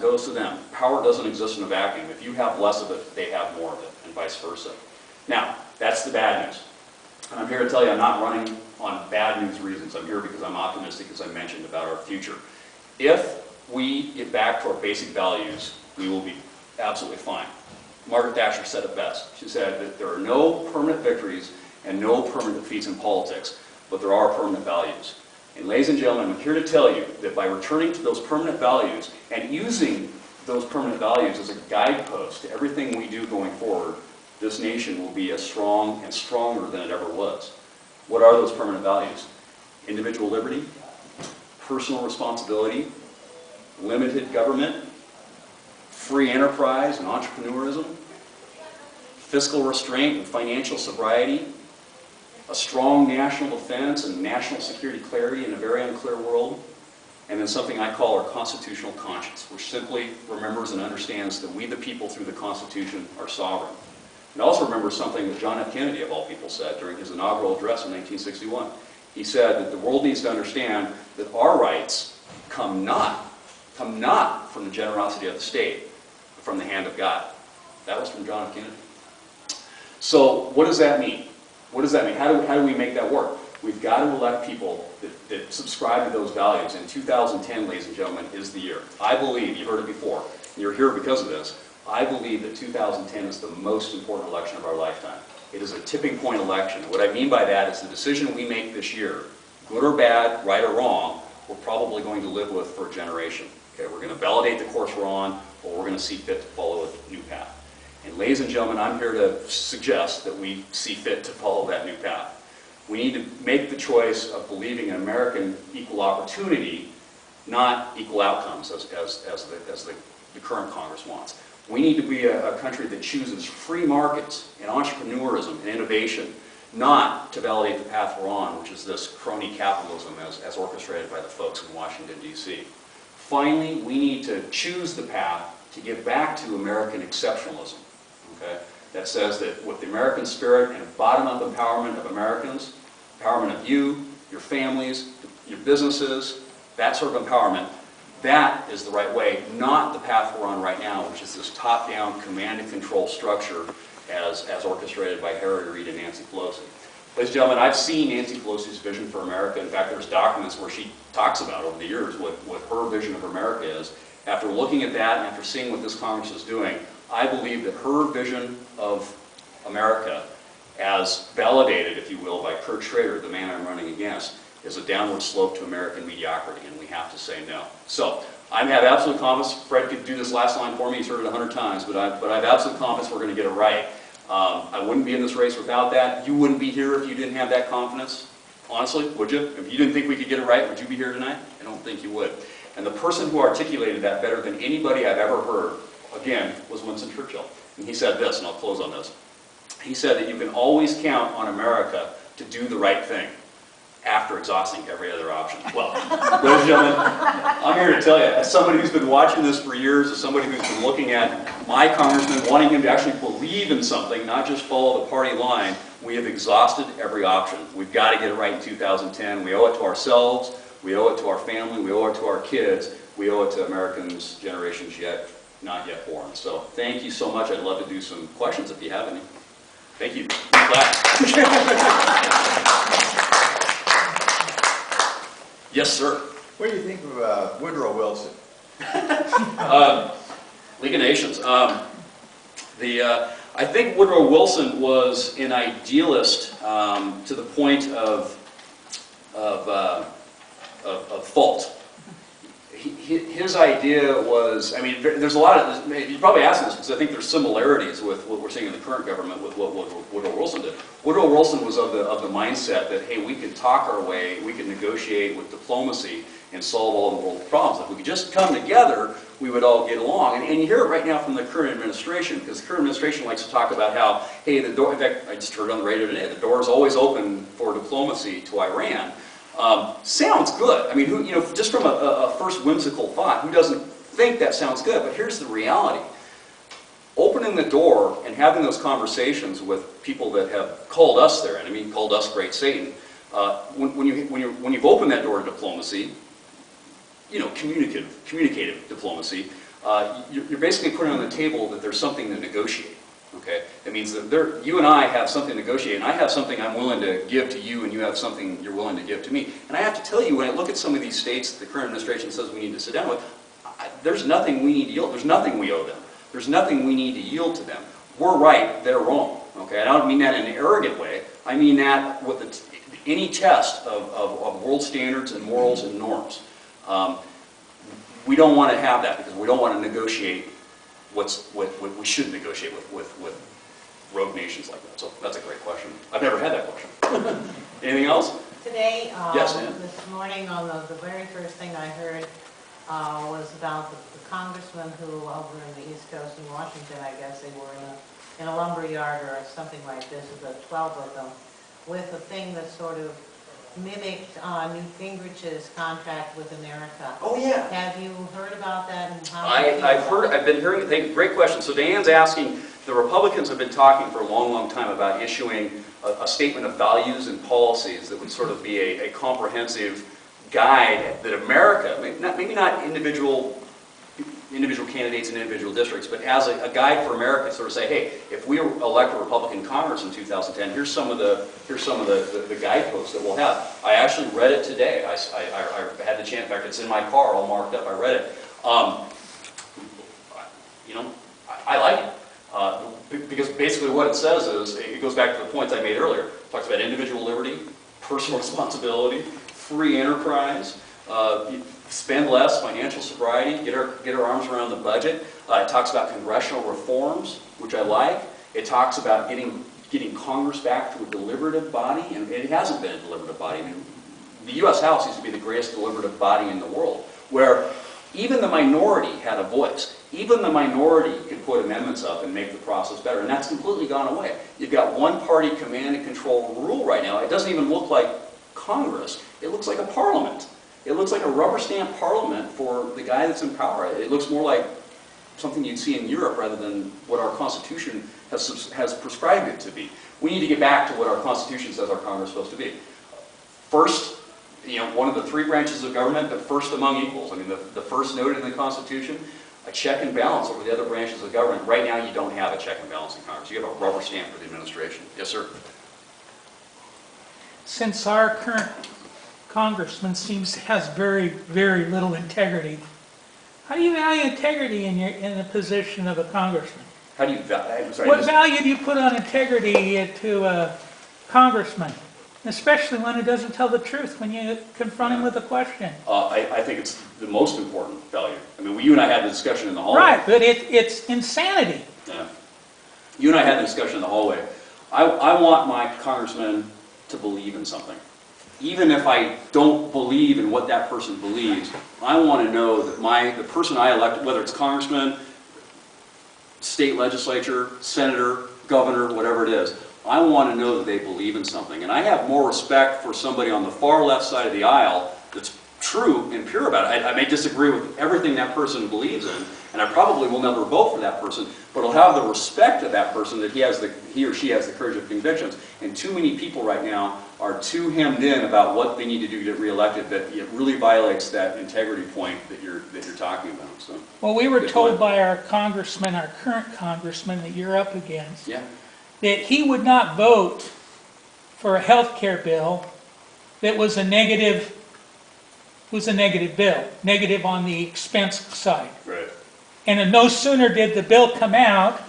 goes to them. Power doesn't exist in a vacuum. If you have less of it, they have more of it, and vice versa. Now, that's the bad news. And I'm here to tell you I'm not running on bad news reasons. I'm here because I'm optimistic, as I mentioned, about our future. If we get back to our basic values, we will be absolutely fine. Margaret Thatcher said it best. She said that there are no permanent victories and no permanent defeats in politics, but there are permanent values. And ladies and gentlemen, I'm here to tell you that by returning to those permanent values and using those permanent values as a guidepost to everything we do going forward, this nation will be as strong and stronger than it ever was. What are those permanent values? Individual liberty, personal responsibility, limited government, free enterprise and entrepreneurism, fiscal restraint and financial sobriety, a strong national defense and national security clarity in a very unclear world, and then something I call our constitutional conscience, which simply remembers and understands that we the people through the Constitution are sovereign. And also remember something that John F. Kennedy, of all people, said during his inaugural address in 1961. He said that the world needs to understand that our rights come not from the generosity of the state, but from the hand of God. That was from John F. Kennedy. So what does that mean? What does that mean? How do we make that work? We've got to elect people that subscribe to those values. And 2010, ladies and gentlemen, is the year. I believe, you heard it before, and you're here because of this, I believe that 2010 is the most important election of our lifetime. It is a tipping point election. What I mean by that is the decision we make this year, good or bad, right or wrong, we're probably going to live with for a generation. Okay, we're going to validate the course we're on, or we're going to see fit to follow a new path. And ladies and gentlemen, I'm here to suggest that we see fit to follow that new path. We need to make the choice of believing in American equal opportunity, not equal outcomes as the current Congress wants. We need to be a country that chooses free markets and entrepreneurism and innovation, not to validate the path we're on, which is this crony capitalism as orchestrated by the folks in Washington, D.C. Finally, we need to choose the path to get back to American exceptionalism, okay? That says that with the American spirit and a bottom-up empowerment of Americans, empowerment of you, your families, your businesses, that sort of empowerment, that is the right way, not the path we're on right now, which is this top-down command and control structure as orchestrated by Harry Reid and Nancy Pelosi. Ladies and gentlemen, I've seen Nancy Pelosi's vision for America. In fact, there's documents where she talks about over the years what her vision of America is. After looking at that and after seeing what this Congress is doing, I believe that her vision of America, as validated, if you will, by Kurt Schrader, the man I'm running against, is a downward slope to American mediocrity, and we have to say no. So, I have absolute confidence. Fred could do this last line for me. He's heard it 100 times, but I have absolute confidence we're going to get it right. I wouldn't be in this race without that. You wouldn't be here if you didn't have that confidence. Honestly, would you? If you didn't think we could get it right, would you be here tonight? I don't think you would. And the person who articulated that better than anybody I've ever heard, again, was Winston Churchill. And he said this, and I'll close on this. He said that you can always count on America to do the right thing after exhausting every other option. Well, ladies and gentlemen, I'm here to tell you, as somebody who's been watching this for years, as somebody who's been looking at my congressman, wanting him to actually believe in something, not just follow the party line, we have exhausted every option. We've got to get it right in 2010. We owe it to ourselves, we owe it to our family, we owe it to our kids, we owe it to Americans, generations not yet born. So thank you so much. I'd love to do some questions if you have any. Thank you. Yes, sir. What do you think of Woodrow Wilson? League of Nations. I think Woodrow Wilson was an idealist to the point of fault. His idea was, I mean, there's a lot of, you probably asked this because I think there's similarities with what we're seeing in the current government with what Woodrow Wilson did. Woodrow Wilson was of the mindset that, hey, we can talk our way, we can negotiate with diplomacy and solve all of the world's problems. If we could just come together, we would all get along. And you hear it right now from the current administration, because the current administration likes to talk about how, hey, the door, in fact, I just heard it on the radio today, the door is always open for diplomacy to Iran. Sounds good. I mean, who, just from a first whimsical thought, who doesn't think that sounds good? But here's the reality. Opening the door and having those conversations with people that have called us their enemy, called us Great Satan, when you've opened that door to diplomacy, communicative diplomacy, you're basically putting on the table that there's something to negotiate. Okay, that means that you and I have something to negotiate, and I have something I'm willing to give to you, and you have something you're willing to give to me. And I have to tell you, when I look at some of these states that the current administration says we need to sit down with, there's nothing we need to yield. There's nothing we owe them. There's nothing we need to yield to them. We're right, they're wrong. Okay, I don't mean that in an arrogant way. I mean that with any test of world standards and morals and norms. We don't want to have that because we don't want to negotiate what we should negotiate with rogue nations like that. So that's a great question. I've never had that question. Anything else? Today, Yes, Ann. this morning, on the very first thing I heard was about the congressman who, over in the East Coast in Washington, I guess they were in a lumber yard or something like this, about 12 of them, with a thing that sort of mimicked Newt Gingrich's contract with America. Oh yeah. Have you heard about that? And how do you feel I've about heard. it? I've been hearing. Great question. So Diane's asking. The Republicans have been talking for a long, long time about issuing a statement of values and policies that would sort of be a comprehensive guide that America, maybe not individual candidates in individual districts, but as a guide for America, sort of say, hey, if we elect a Republican Congress in 2010, here's some of the guideposts that we'll have. I actually read it today. I had the chance. In fact, it's in my car, all marked up. I read it. I like it. Because basically what it says is, it goes back to the points I made earlier. It talks about individual liberty, personal responsibility, free enterprise, spend less, financial sobriety, get our arms around the budget. It talks about congressional reforms, which I like. It talks about getting Congress back to a deliberative body, and it hasn't been a deliberative body. I mean, the U.S. House used to be the greatest deliberative body in the world, where even the minority had a voice. Even the minority could put amendments up and make the process better, and that's completely gone away. You've got one-party command and control rule right now. It doesn't even look like Congress. It looks like a parliament. It looks like a rubber stamp parliament for the guy that's in power. It looks more like something you'd see in Europe rather than what our Constitution has prescribed it to be. We need to get back to what our Constitution says our Congress is supposed to be. First, one of the three branches of government, but first among equals. I mean, the first noted in the Constitution, a check and balance over the other branches of government. Right now, you don't have a check and balance in Congress. You have a rubber stamp for the administration. Yes, sir? Since our current congressman has very, very little integrity, how do you value integrity in the position of a congressman? How do you value? What value do you put on integrity to a congressman? Especially when it doesn't tell the truth when you confront him with a question. I think it's the most important value. I mean, you and I had the discussion in the hallway. Right, but it's insanity. Yeah. You and I had the discussion in the hallway. I want my congressman to believe in something. Even if I don't believe in what that person believes, I want to know that the person I elected, whether it's congressman, state legislature, senator, governor, whatever it is, I want to know that they believe in something. And I have more respect for somebody on the far left side of the aisle that's true and pure about it. I may disagree with everything that person believes in, and I probably will never vote for that person, but I'll have the respect of that person that he or she has the courage of convictions. And too many people right now are too hemmed in about what they need to do to get reelected that it really violates that integrity point that you're talking about. So, well, we were told by our congressman, our current congressman that you're up against, yeah. that he would not vote for a health care bill that was a negative bill, negative on the expense side. Right. And no sooner did the bill come out